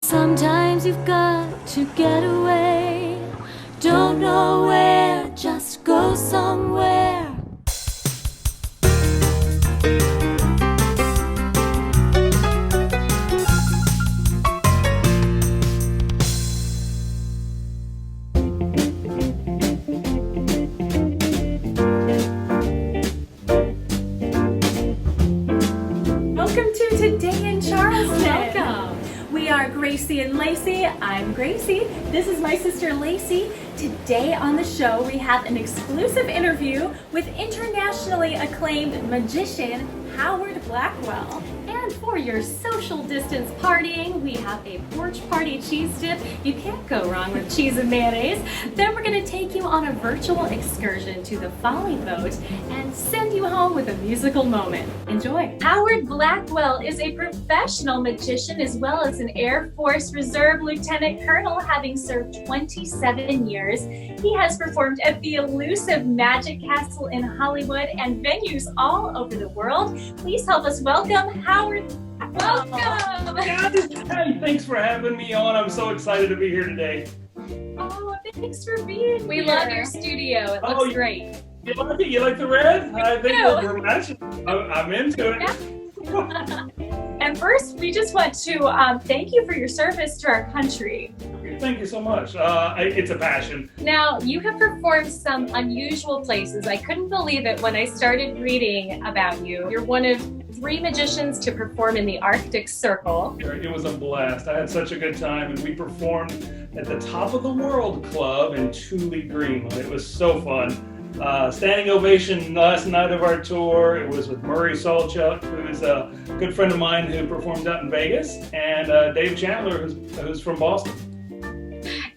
Sometimes you've got to get away. Don't know where, just go somewhere. Welcome to Today in Charleston. Welcome. We are Gracie and Lacy. I'm Gracie. This is my sister Lacy. Today on the show we have an exclusive interview with internationally acclaimed magician Howard Blackwell. And for your social distance partying, we have a porch party cheese dip. You can't go wrong with cheese and mayonnaise. Then we're going to take you on a virtual excursion to the Folly Boat and send you home with a musical moment. Enjoy. Howard Blackwell is a professional magician as well as an Air Force Reserve Lieutenant Colonel, having served 27 years. He has performed at the elusive Magic Castle in Hollywood and venues all over the world. Please help us welcome Howard. Welcome. Hey, thanks for having me on. I'm so excited to be here today. Oh, thanks for being here. We love your studio. It looks great. You like it? You like the red? I think we're matching. I'm into it. Yeah. And first, we just want to thank you for your service to our country. Thank you so much. It's a passion. Now, you have performed some unusual places. I couldn't believe it when I started reading about you. You're one of 3 magicians to perform in the Arctic Circle. It was a blast. I had such a good time, and we performed at the Top of the World Club in Thule, Greenland. It was so fun. Standing ovation last night of our tour. It was with Murray Solchuk, who's a good friend of mine who performed out in Vegas, and Dave Chandler, who's from Boston.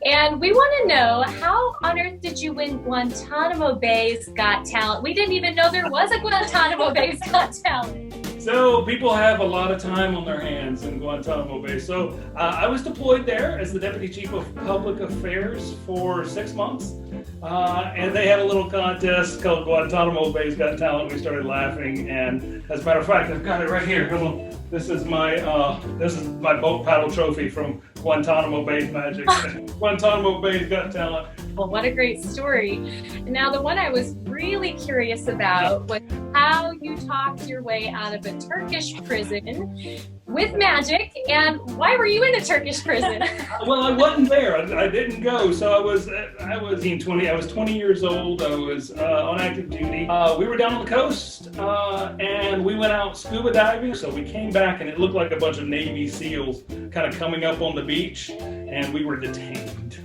And we want to know, how on earth did you win Guantanamo Bay's Got Talent? We didn't even know there was a Guantanamo Bay's Got Talent. So people have a lot of time on their hands in Guantanamo Bay. So I was deployed there as the Deputy Chief of Public Affairs for 6 months. And they had a little contest called Guantanamo Bay's Got Talent. We started laughing, and as a matter of fact, I've got it right here. Hold on. This is my boat paddle trophy from Guantanamo Bay's Magic. Guantanamo Bay's Got Talent. Well, what a great story. Now, the one I was really curious about was how you talked your way out of a Turkish prison with magic, and why were you in a Turkish prison? Well, I wasn't there. I didn't go. So I was 20 years old. I was on active duty. We were down on the coast, and we went out scuba diving. So we came back, and it looked like a bunch of Navy SEALs kind of coming up on the beach, and we were detained.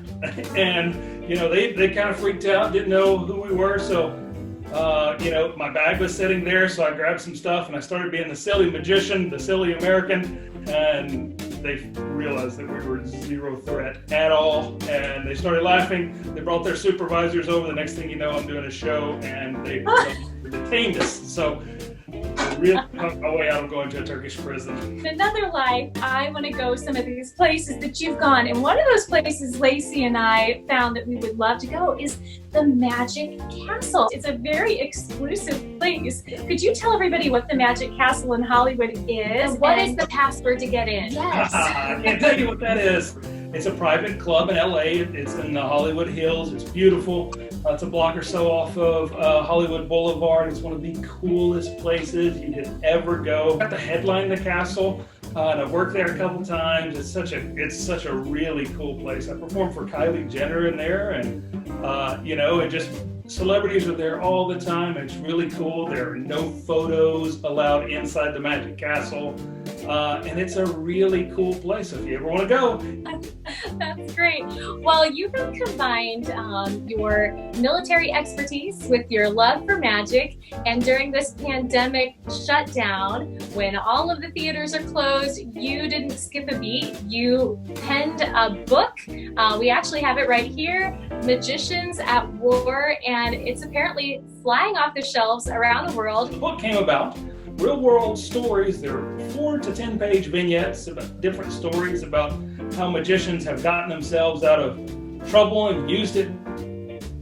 And they kind of freaked out, didn't know who we were. So my bag was sitting there, so I grabbed some stuff and I started being the silly magician, the silly American, and they realized that we were zero threat at all, and they started laughing. They brought their supervisors over. The next thing you know, I'm doing a show, and they detained us. So I really cut my way out of going to a Turkish prison. In another life, I want to go some of these places that you've gone. And one of those places Lacy and I found that we would love to go is the Magic Castle. It's a very exclusive place. Could you tell everybody what the Magic Castle in Hollywood is? And what is the password to get in? Yes. I can't tell you what that is. It's a private club in LA. It's in the Hollywood Hills. It's beautiful. It's a block or so off of Hollywood Boulevard. It's one of the coolest places you could ever go. I got to headline the castle, and I've worked there a couple times. It's such a really cool place. I performed for Kylie Jenner in there, and and just celebrities are there all the time. It's really cool. There are no photos allowed inside the Magic Castle, and it's a really cool place if you ever want to go. That's great. Well, you have combined your military expertise with your love for magic, and during this pandemic shutdown, when all of the theaters are closed, you didn't skip a beat. You penned a book. We actually have it right here, Magicians at War, and it's apparently flying off the shelves around the world. The book came about. Real world stories. There are 4 to 10 page vignettes about different stories about how magicians have gotten themselves out of trouble and used it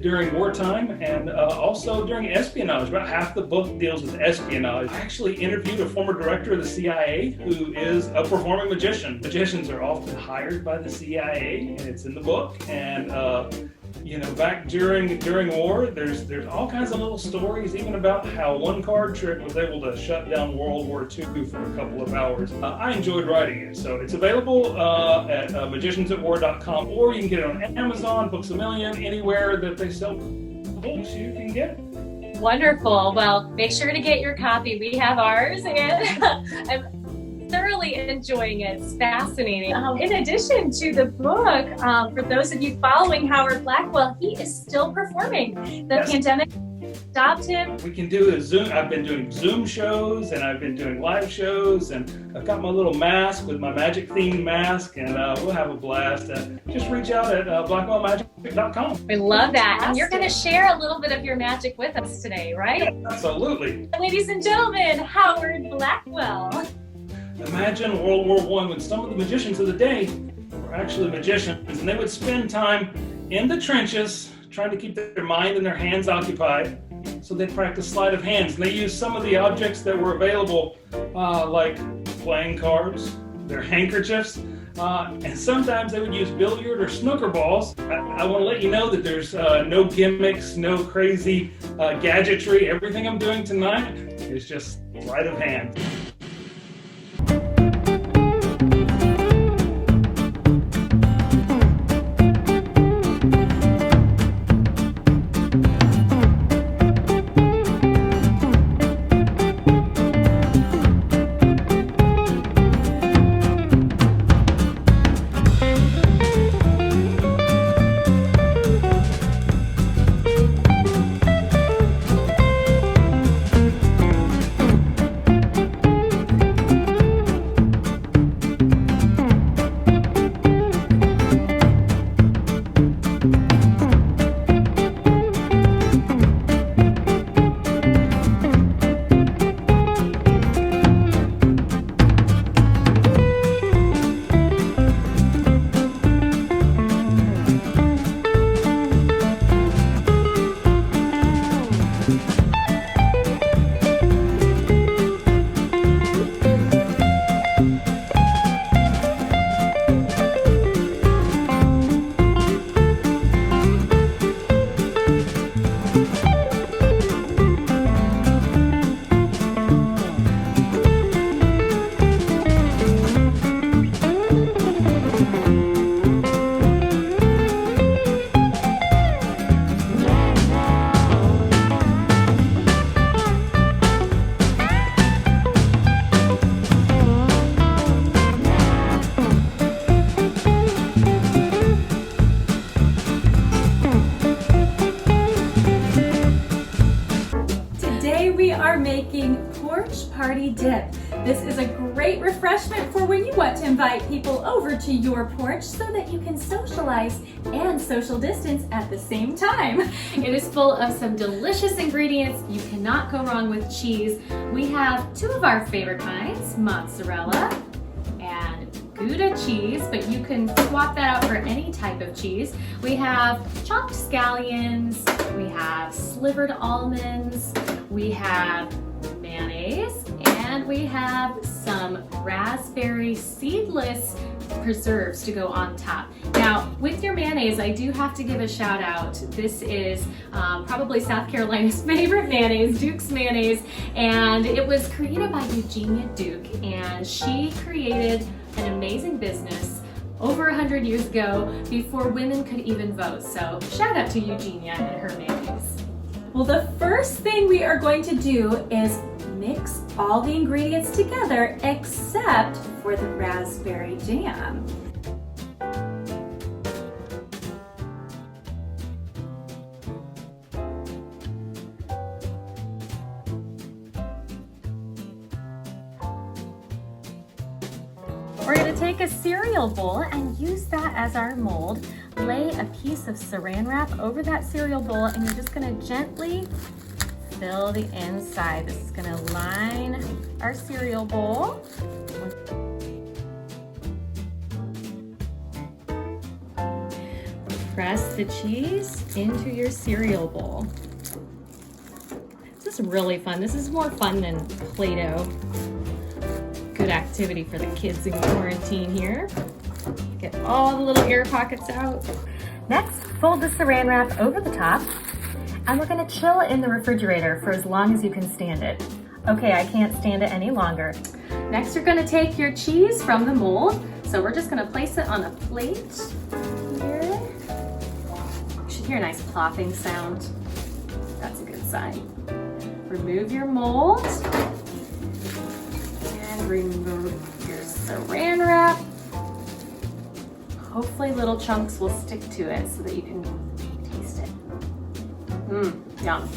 during wartime and also during espionage. About half the book deals with espionage. I actually interviewed a former director of the CIA who is a performing magician. Magicians are often hired by the CIA, and it's in the book. And you know, back during war, there's all kinds of little stories, even about how one card trick was able to shut down World War II for a couple of hours. I enjoyed writing it, so it's available at magiciansatwar.com, or you can get it on Amazon, Books A Million, anywhere that they sell books, you can get it. Wonderful. Well, make sure to get your copy. We have ours, and I'm thoroughly enjoying it. It's fascinating. In addition to the book, for those of you following Howard Blackwell, he is still performing. The Yes. pandemic stopped him. We can do a Zoom. I've been doing Zoom shows, and I've been doing live shows, and I've got my little mask with my magic themed mask, and we'll have a blast. Just reach out at blackwellmagic.com. We love that. And you're going to share a little bit of your magic with us today, right? Yeah, absolutely. Ladies and gentlemen, Howard Blackwell. Imagine World War I when some of the magicians of the day were actually magicians, and they would spend time in the trenches trying to keep their mind and their hands occupied. So they practice sleight of hands, and they used some of the objects that were available, like playing cards, their handkerchiefs, and sometimes they would use billiard or snooker balls. I want to let you know that there's no gimmicks, no crazy gadgetry. Everything I'm doing tonight is just sleight of hand. Making Porch Party Dip. This is a great refreshment for when you want to invite people over to your porch so that you can socialize and social distance at the same time. It is full of some delicious ingredients. You cannot go wrong with cheese. We have two of our favorite kinds, mozzarella and Gouda cheese, but you can swap that out for any type of cheese. We have chopped scallions, we have slivered almonds, we have mayonnaise, and we have some raspberry seedless preserves to go on top. Now, with your mayonnaise, I do have to give a shout out. This is probably South Carolina's favorite mayonnaise, Duke's mayonnaise, and it was created by Eugenia Duke, and she created an amazing business over 100 years ago before women could even vote. So shout out to Eugenia and her mayonnaise. Well, the first thing we are going to do is mix all the ingredients together except for the raspberry jam. We're going to take a cereal bowl and use that as our mold. Lay a piece of saran wrap over that cereal bowl, and you're just going to gently fill the inside. This is going to line our cereal bowl. Press the cheese into your cereal bowl. This is really fun. This is more fun than Play-Doh. Good activity for the kids in quarantine here. Get all the little air pockets out. Next, fold the saran wrap over the top, and we're gonna chill in the refrigerator for as long as you can stand it. Okay, I can't stand it any longer. Next, you're gonna take your cheese from the mold. So we're just gonna place it on a plate here. You should hear a nice plopping sound. That's a good sign. Remove your mold and remove your saran wrap. Hopefully little chunks will stick to it so that you can taste it. Yum.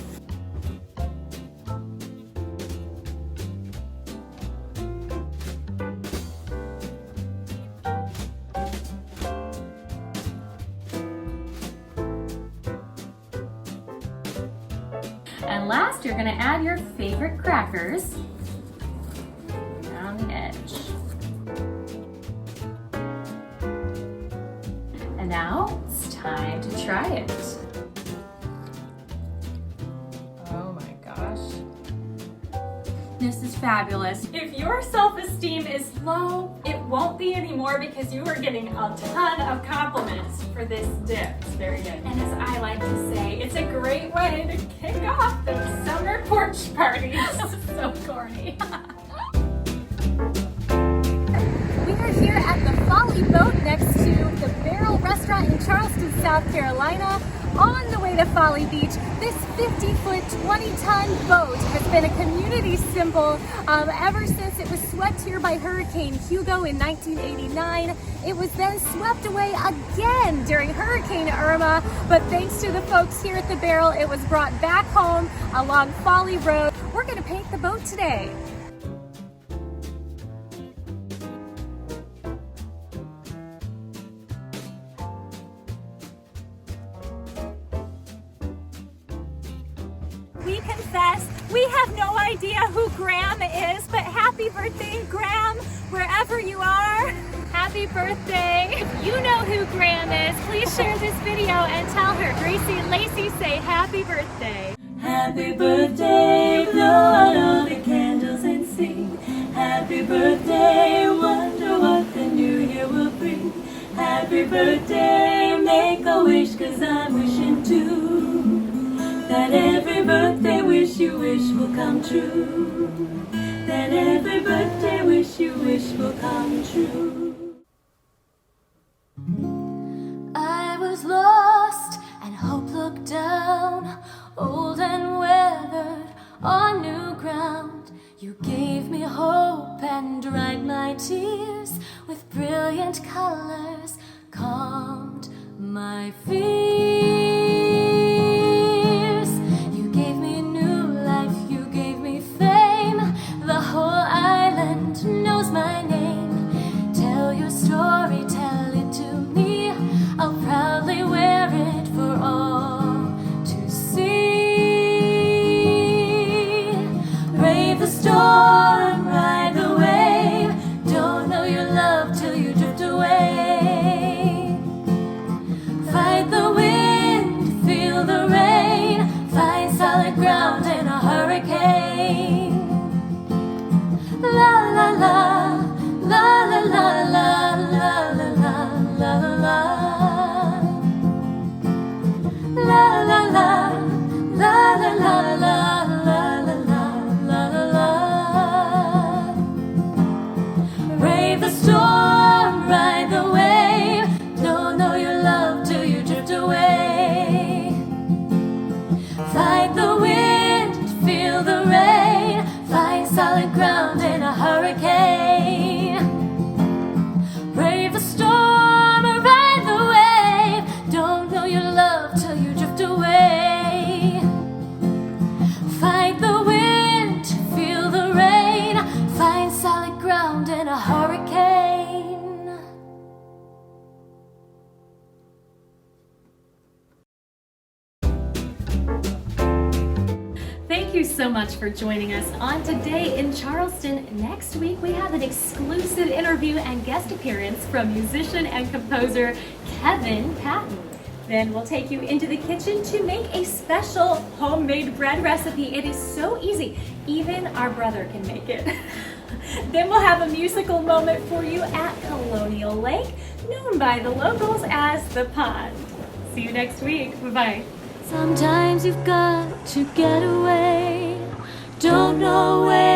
And last, you're gonna add your favorite crackers around the edge. And now it's time to try it. Oh my gosh. This is fabulous. If your self-esteem is low, it won't be anymore because you are getting a ton of compliments for this dip. It's very good. And as I like to say, it's a great way to kick off the summer porch parties. So corny. We are here at the Folly Boat next to the Barrel Restaurant in Charleston, South Carolina. On the way to Folly Beach, this 50-foot, 20-ton boat has been a community symbol ever since it was swept here by Hurricane Hugo in 1989. It was then swept away again during Hurricane Irma, but thanks to the folks here at the Barrel, it was brought back home along Folly Road. We're going to paint the boat today. We confess, we have no idea who Graham is, but happy birthday, Graham, wherever you are. Happy birthday. If you know who Graham is, please share this video and tell her. Gracie and Lacy say happy birthday. Happy birthday, blow out all the candles and sing. Happy birthday, wonder what the new year will bring. Happy birthday, make a wish, 'cause I'm wishing too. That every birthday wish you wish will come true. That every birthday wish you wish will come true. I was lost and hope looked down, old and weathered on new ground. You gave me hope and dried my tears with brilliant colors, calmed my fears. The whole island knows my name. Tell your story, tell it to me. I'll proudly wear it for all to see. Brave the storm, ride the wave. Don't know your love till you drift away. Fight the wind, feel the rain. Find solid ground in a hurricane. La la la, la la la la la la la la la la la la la la la la la la. Brave the storm, ride the wave. Don't know your love till you drift away. Fight the wind, feel the rain. Find solid ground in a hurricane. Brave the storm or ride the wave. Don't know your love till you drift away. Fight the wind, feel the rain. Find solid ground in a hurricane. Thank you so much for joining us on Today in Charleston. Next week, we have an exclusive interview and guest appearance from musician and composer Kevin Patton. Then we'll take you into the kitchen to make a special homemade bread recipe. It is so easy. Even our brother can make it. Then we'll have a musical moment for you at Colonial Lake, known by the locals as the Pond. See you next week. Bye-bye. Sometimes you've got to get away. Don't know where